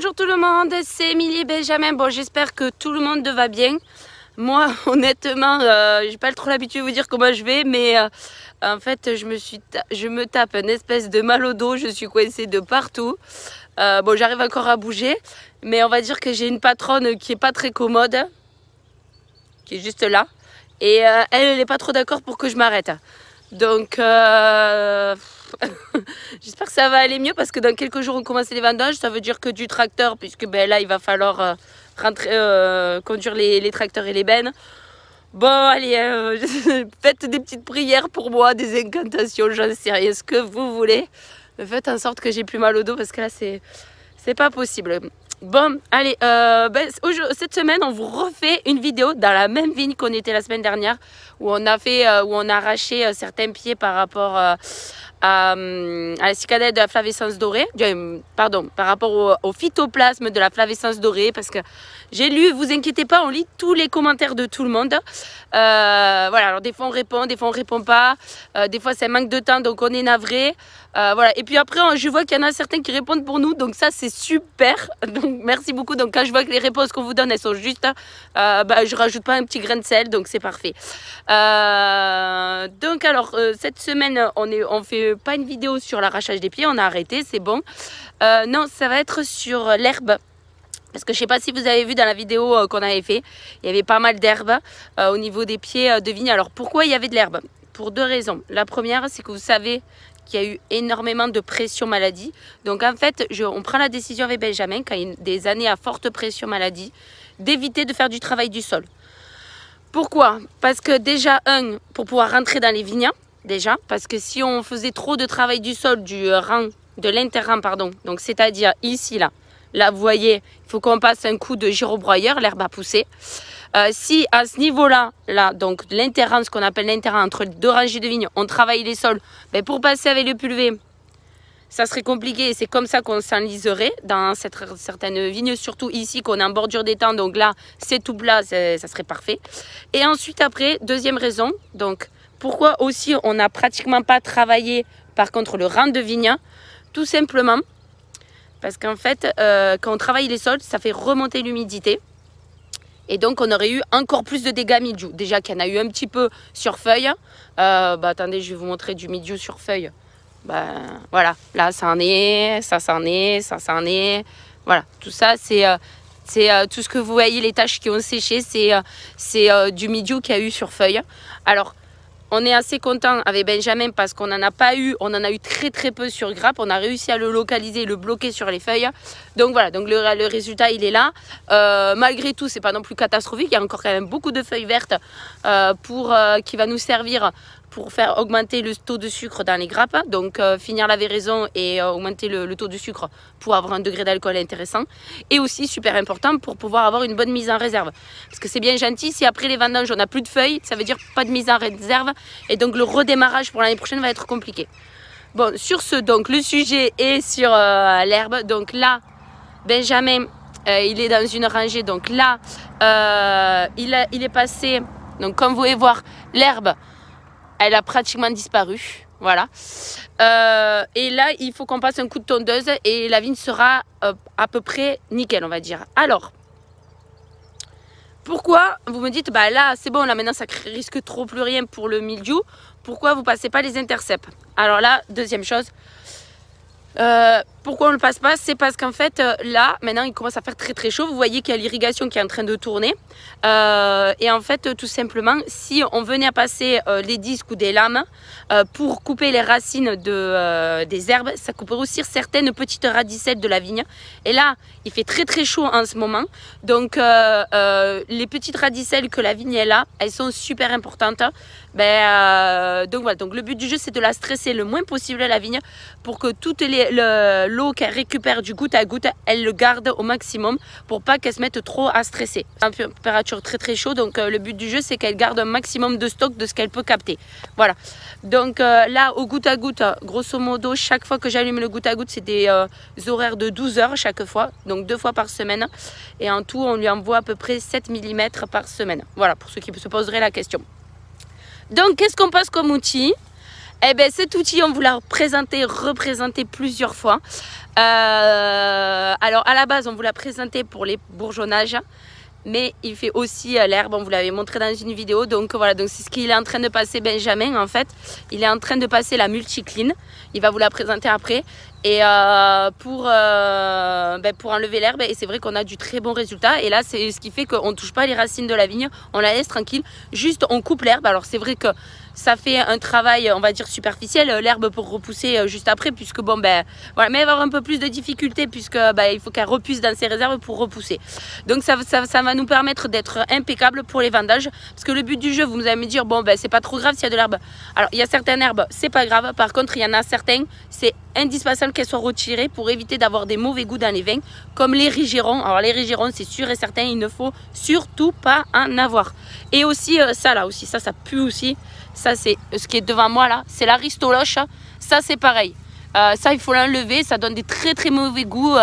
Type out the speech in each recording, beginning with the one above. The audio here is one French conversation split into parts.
Bonjour tout le monde, c'est Émilie Benjamin. Bon, j'espère que tout le monde va bien. Moi, honnêtement, j'ai pas trop l'habitude de vous dire comment je vais, mais en fait, je me tape une espèce de mal au dos. Je suis coincée de partout. Bon, j'arrive encore à bouger, mais on va dire que j'ai une patronne qui est pas très commode, qui est juste là, et elle n'est pas trop d'accord pour que je m'arrête. Donc, j'espère que ça va aller mieux parce que dans quelques jours on commence les vendanges. Ça veut dire que du tracteur, puisque ben, là il va falloir conduire les tracteurs et les bennes. Bon, allez, faites des petites prières pour moi, des incantations, j'en sais rien, ce que vous voulez. Mais faites en sorte que j'ai plus mal au dos parce que là c'est pas possible. Bon, allez, cette semaine, on vous refait une vidéo dans la même vigne qu'on était la semaine dernière, où on a arraché certains pieds par rapport à la cicadelle de la flavescence dorée, pardon, par rapport au phytoplasme de la flavescence dorée, parce que j'ai lu, vous inquiétez pas, on lit tous les commentaires de tout le monde. Voilà, alors des fois on répond, des fois on répond pas, des fois c'est un manque de temps, donc on est navré. Voilà, et puis après, je vois qu'il y en a certains qui répondent pour nous, donc ça c'est super. Donc merci beaucoup. Donc quand je vois que les réponses qu'on vous donne, elles sont justes, je rajoute pas un petit grain de sel, donc c'est parfait. Donc alors, cette semaine, on fait pas une vidéo sur l'arrachage des pieds, on a arrêté, c'est bon. Non, ça va être sur l'herbe. Parce que je ne sais pas si vous avez vu dans la vidéo qu'on avait fait, il y avait pas mal d'herbe au niveau des pieds de vigne. Alors pourquoi il y avait de l'herbe? Pour deux raisons. La première, c'est que vous savez qu'il y a eu énormément de pression maladie. Donc en fait, on prend la décision avec Benjamin, quand il y a des années à forte pression maladie, d'éviter de faire du travail du sol. Pourquoi? Parce que déjà, pour pouvoir rentrer dans les vignes, déjà, parce que si on faisait trop de travail du sol, de l'interrang, pardon, donc c'est-à-dire ici, là, vous voyez, il faut qu'on passe un coup de gyrobroyeur, l'herbe a poussé. Si à ce niveau-là, donc l'interrang, ce qu'on appelle l'interrang entre les deux rangées de vignes, on travaille les sols, ben pour passer avec le pulvé, ça serait compliqué et c'est comme ça qu'on s'enliserait dans certaines vignes, surtout ici qu'on est en bordure d'étang, donc là c'est tout plat, ça serait parfait. Et ensuite après, deuxième raison, donc pourquoi aussi on n'a pratiquement pas travaillé par contre le rang de vigne, tout simplement parce qu'en fait quand on travaille les sols, ça fait remonter l'humidité. Et donc, on aurait eu encore plus de dégâts mildiou. Déjà qu'il y en a eu un petit peu sur feuille. Attendez, je vais vous montrer du mildiou sur feuille. Voilà, là, ça en est, ça s'en est, ça s'en est. Voilà, tout ça, c'est tout ce que vous voyez, les taches qui ont séché, c'est du mildiou qu'il y a eu sur feuille. Alors, on est assez content avec Benjamin parce qu'on n'en a pas eu, on en a eu très très peu sur grappe. On a réussi à le localiser, le bloquer sur les feuilles. Donc voilà, donc le résultat il est là. Malgré tout, c'est pas non plus catastrophique. Il y a encore quand même beaucoup de feuilles vertes qui va nous servir pour faire augmenter le taux de sucre dans les grappes. Donc finir la véraison et augmenter le taux de sucre pour avoir un degré d'alcool intéressant. Et aussi super important pour pouvoir avoir une bonne mise en réserve. Parce que c'est bien gentil, si après les vendanges on n'a plus de feuilles, ça veut dire pas de mise en réserve. Et donc le redémarrage pour l'année prochaine va être compliqué. Bon, sur ce, donc le sujet est sur l'herbe. Donc là, Benjamin, il est dans une rangée. Donc là, il est passé. Donc comme vous pouvez voir, l'herbe, elle a pratiquement disparu. Voilà. Et là, il faut qu'on passe un coup de tondeuse et la vigne sera à peu près nickel, on va dire. Alors, pourquoi vous me dites, là, c'est bon, là, maintenant, ça risque trop plus rien pour le mildiou. Pourquoi vous ne passez pas les intercepts? Alors là, deuxième chose. Pourquoi on ne le passe pas? C'est parce qu'en fait, là, maintenant, il commence à faire très très chaud. Vous voyez qu'il y a l'irrigation qui est en train de tourner. Et en fait, tout simplement, si on venait à passer les disques ou des lames pour couper les racines des herbes, ça couperait aussi certaines petites radicelles de la vigne. Et là, il fait très très chaud en ce moment. Donc, les petites radicelles que la vigne est là, elles sont super importantes. Donc voilà, donc le but du jeu, c'est de la stresser le moins possible la vigne pour que toute l'eau qu'elle récupère du goutte à goutte, elle le garde au maximum pour pas qu'elle se mette trop à stresser. Température très très chaude, donc le but du jeu, c'est qu'elle garde un maximum de stock de ce qu'elle peut capter. Voilà, donc là, au goutte à goutte, grosso modo, chaque fois que j'allume le goutte à goutte, c'est des horaires de 12 heures chaque fois, donc 2 fois par semaine. Et en tout, on lui envoie à peu près 7 mm par semaine. Voilà, pour ceux qui se poseraient la question. Donc, qu'est-ce qu'on passe comme outil? Eh bien, cet outil, on vous l'a représenté plusieurs fois. Alors, à la base, on vous l'a présenté pour les bourgeonnages. Mais il fait aussi l'herbe, on vous l'avait montré dans une vidéo. Donc voilà, donc c'est ce qu'il est en train de passer Benjamin en fait. Il est en train de passer la multicline. Il va vous la présenter après. Et pour enlever l'herbe, et c'est vrai qu'on a du très bon résultat. Et là, c'est ce qui fait qu'on ne touche pas les racines de la vigne, on la laisse tranquille. Juste, on coupe l'herbe. Alors c'est vrai que ça fait un travail, on va dire, superficiel, l'herbe pour repousser juste après, puisque bon, ben, voilà, mais elle va avoir un peu plus de difficultés, puisque ben, il faut qu'elle repousse dans ses réserves pour repousser. Donc ça va nous permettre d'être impeccable pour les vendages, parce que le but du jeu, vous allez me dire, bon, ben, c'est pas trop grave s'il y a de l'herbe. Alors, il y a certaines herbes, c'est pas grave, par contre, il y en a certains, c'est indispensable qu'elles soient retirées pour éviter d'avoir des mauvais goûts dans les vins, comme les rigérons. Alors, les rigérons, c'est sûr et certain, il ne faut surtout pas en avoir. Et aussi, ça là aussi, ça pue aussi. Ça, c'est ce qui est devant moi là, c'est l'aristoloche. Ça, c'est pareil. Ça, il faut l'enlever. Ça donne des très très mauvais goûts.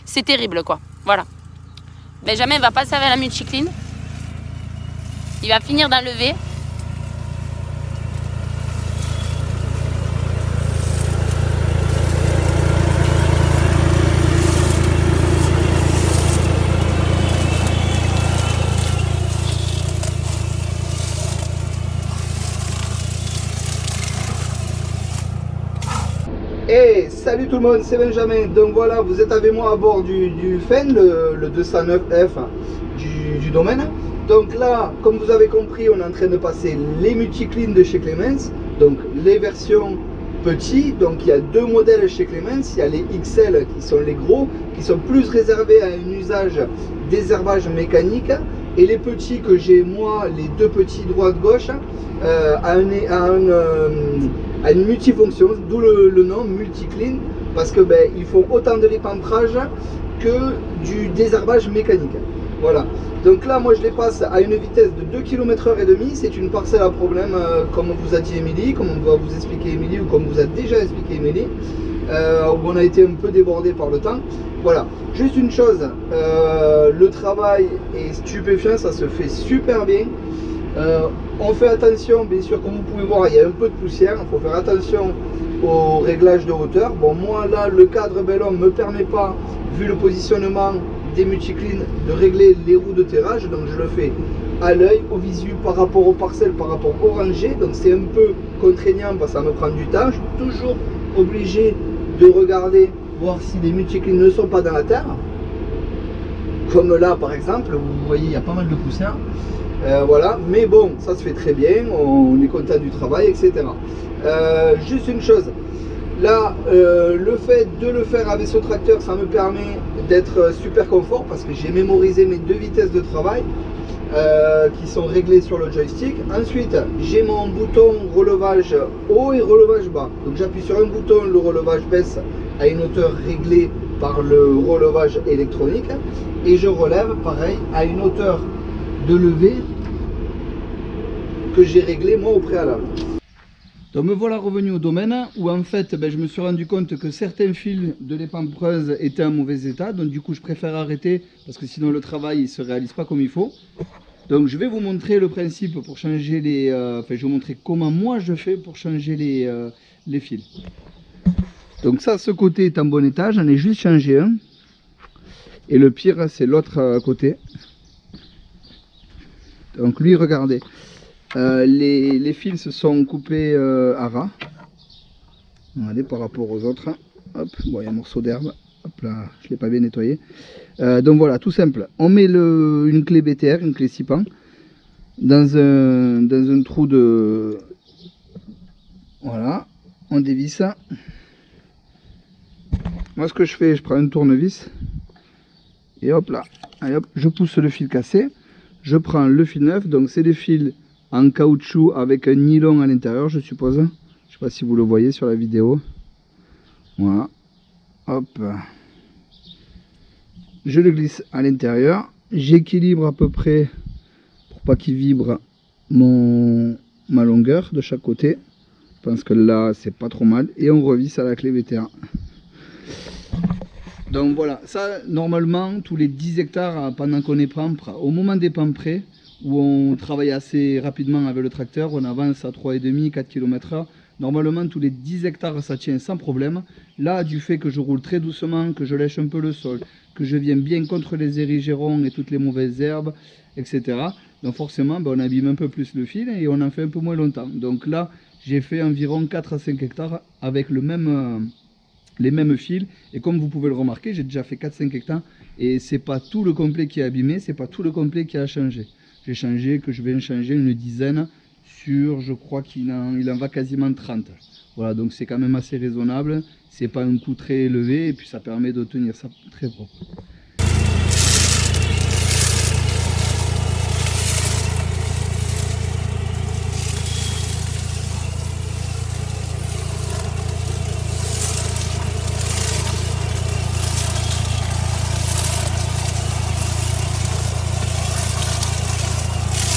C'est terrible quoi. Voilà. Benjamin ne va pas servir la multicline. Il va finir d'enlever. Hey, salut tout le monde, c'est Benjamin. Donc voilà, vous êtes avec moi à bord du Fen, le 209F du domaine. Donc là, comme vous avez compris, on est en train de passer les multiclines de chez Clemens. Donc les versions petites, donc il y a deux modèles chez Clemens. Il y a les XL qui sont les gros, qui sont plus réservés à un usage désherbage mécanique. Et les petits que j'ai moi, les deux petits droite-gauche, à une multifonction, d'où le nom multicline, parce que ben, ils font autant de l'épamprage que du désherbage mécanique. Voilà. Donc là, moi je les passe à une vitesse de 2 km/h et demi. C'est une parcelle à problème, comme vous a dit Émilie, comme on va vous expliquer Émilie, ou comme vous a déjà expliqué Émilie, où on a été un peu débordé par le temps. Voilà. Juste une chose, le travail est stupéfiant, ça se fait super bien. On fait attention, bien sûr, comme vous pouvez voir, il y a un peu de poussière, il faut faire attention au réglage de hauteur. Bon, moi là, le cadre Bellhomme ne me permet pas, vu le positionnement des multiclines, de régler les roues de terrage, donc je le fais à l'œil, au visu, par rapport aux parcelles, par rapport au rangé, donc c'est un peu contraignant parce que ça me prend du temps. Je suis toujours obligé de regarder, voir si les multiclines ne sont pas dans la terre, comme là par exemple, vous voyez, il y a pas mal de poussière. Voilà, mais bon, ça se fait très bien, on est content du travail, etc. Juste une chose, là, le fait de le faire avec ce tracteur, ça me permet d'être super confort parce que j'ai mémorisé mes deux vitesses de travail qui sont réglées sur le joystick. Ensuite, j'ai mon bouton relevage haut et relevage bas. Donc j'appuie sur un bouton, le relevage baisse à une hauteur réglée par le relevage électronique et je relève pareil à une hauteur de levée que j'ai réglé moi au préalable. Donc me voilà revenu au domaine où en fait ben, je me suis rendu compte que certains fils de l'épampreuse étaient en mauvais état, donc du coup je préfère arrêter parce que sinon le travail il se réalise pas comme il faut. Donc je vais vous montrer le principe pour changer les... je vais vous montrer comment moi je fais pour changer les fils. Donc ça, ce côté est en bon état, j'en ai juste changé un. Et le pire c'est l'autre côté. Donc lui, regardez, les fils se sont coupés à ras. Regardez, par rapport aux autres. Hop, bon, il y a un morceau d'herbe. Hop là, je ne l'ai pas bien nettoyé. Donc voilà, tout simple. On met une clé BTR, une clé 6 pans, dans un trou de... Voilà, on dévisse ça. Moi, ce que je fais, je prends un tournevis. Et hop là, allez, hop, je pousse le fil cassé. Je prends le fil neuf, donc c'est des fils en caoutchouc avec un nylon à l'intérieur, je suppose. Je ne sais pas si vous le voyez sur la vidéo. Voilà. Hop. Je le glisse à l'intérieur. J'équilibre à peu près, pour pas qu'il vibre, ma longueur de chaque côté. Je pense que là, c'est pas trop mal. Et on revisse à la clé VTA. Donc voilà, ça normalement tous les 10 hectares pendant qu'on est pampre, au moment des pamprés où on travaille assez rapidement avec le tracteur, on avance à 3,5-4 km/h. Normalement, tous les 10 hectares, ça tient sans problème. Là, du fait que je roule très doucement, que je lèche un peu le sol, que je viens bien contre les érigérons et toutes les mauvaises herbes, etc. Donc forcément, on abîme un peu plus le fil et on en fait un peu moins longtemps. Donc là, j'ai fait environ 4 à 5 hectares avec les mêmes fils. Et comme vous pouvez le remarquer, j'ai déjà fait 4-5 hectares. Et c'est pas tout le complet qui est abîmé, c'est pas tout le complet qui a changé. J'ai changé, que je vais en changer une dizaine sur, je crois qu'il en va quasiment 30. Voilà, donc c'est quand même assez raisonnable. C'est pas un coût très élevé et puis ça permet de tenir ça très propre.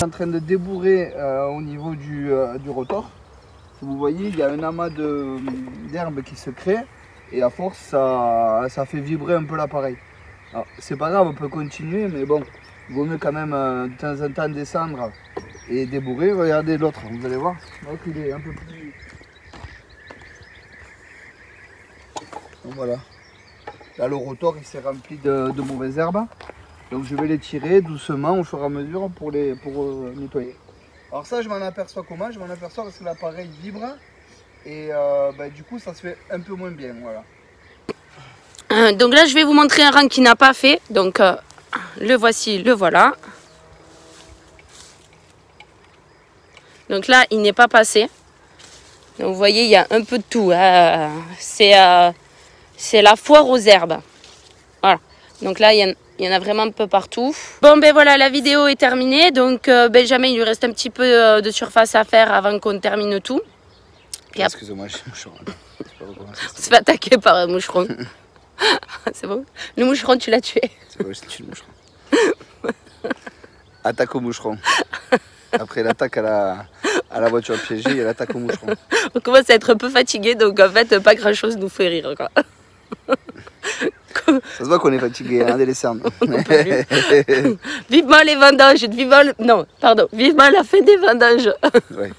En train de débourrer au niveau du rotor. Vous voyez, il y a un amas d'herbes qui se crée et à force ça fait vibrer un peu l'appareil. C'est pas grave, on peut continuer, mais bon, il vaut mieux quand même de temps en temps descendre et débourrer. Regardez l'autre, vous allez voir, l'autre il est un peu plus... Donc voilà, là le rotor il s'est rempli de mauvaises herbes. Donc je vais les tirer doucement au fur et à mesure pour nettoyer. Alors ça je m'en aperçois comment? Je m'en aperçois parce que l'appareil vibre et du coup ça se fait un peu moins bien. Voilà. Donc là je vais vous montrer un rang qui n'a pas fait. Donc le voici, le voilà. Donc là il n'est pas passé. Donc vous voyez il y a un peu de tout. C'est la foire aux herbes. Voilà. Donc là il y en a vraiment un peu partout. Bon ben voilà, la vidéo est terminée. Donc Benjamin, il lui reste un petit peu de surface à faire avant qu'on termine tout. Excusez-moi, je suis moucheron. On se fait attaquer par un moucheron. C'est bon? Le moucheron, tu l'as tué. C'est vrai, je tue le moucheron. Attaque au moucheron. Après l'attaque à la voiture piégée, il y a l'attaque au moucheron. On commence à être un peu fatigué, donc en fait, pas grand chose nous fait rire, quoi. Ça se voit qu'on est fatigué, hein, dès les cernes. Vivement les vendanges, vivement la fin des vendanges. Ouais.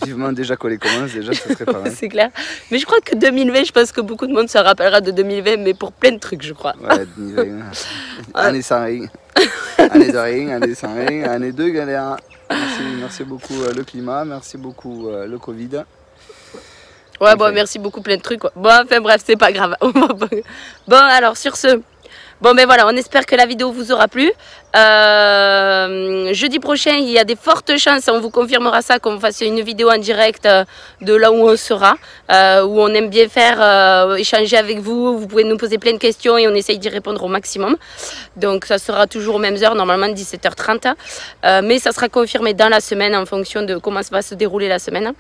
Vivement déjà qu'on les commence, déjà ça serait pas mal. C'est clair. Mais je crois que 2020, je pense que beaucoup de monde se rappellera de 2020, mais pour plein de trucs, je crois. Ouais, 2020. Année sans rien. Année de rien, année sans rien, année de galère. Merci beaucoup le climat, merci beaucoup le Covid. Ouais, bon, merci beaucoup, plein de trucs, quoi. Bon, enfin bref, c'est pas grave. Bon, alors sur ce, bon, ben voilà, on espère que la vidéo vous aura plu. Jeudi prochain, il y a des fortes chances, on vous confirmera ça, qu'on fasse une vidéo en direct de là où on sera, où on aime bien faire échanger avec vous. Vous pouvez nous poser plein de questions et on essaye d'y répondre au maximum. Donc ça sera toujours aux mêmes heures, normalement 17h30. Mais ça sera confirmé dans la semaine en fonction de comment ça va se dérouler la semaine.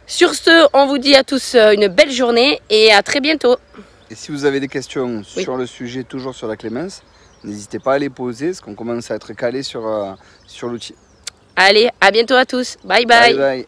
Sur ce, on vous dit à tous une belle journée et à très bientôt. Et si vous avez des questions sur le sujet, toujours sur la clémence, n'hésitez pas à les poser, parce qu'on commence à être calé sur l'outil. Allez, à bientôt à tous. Bye bye. Bye bye.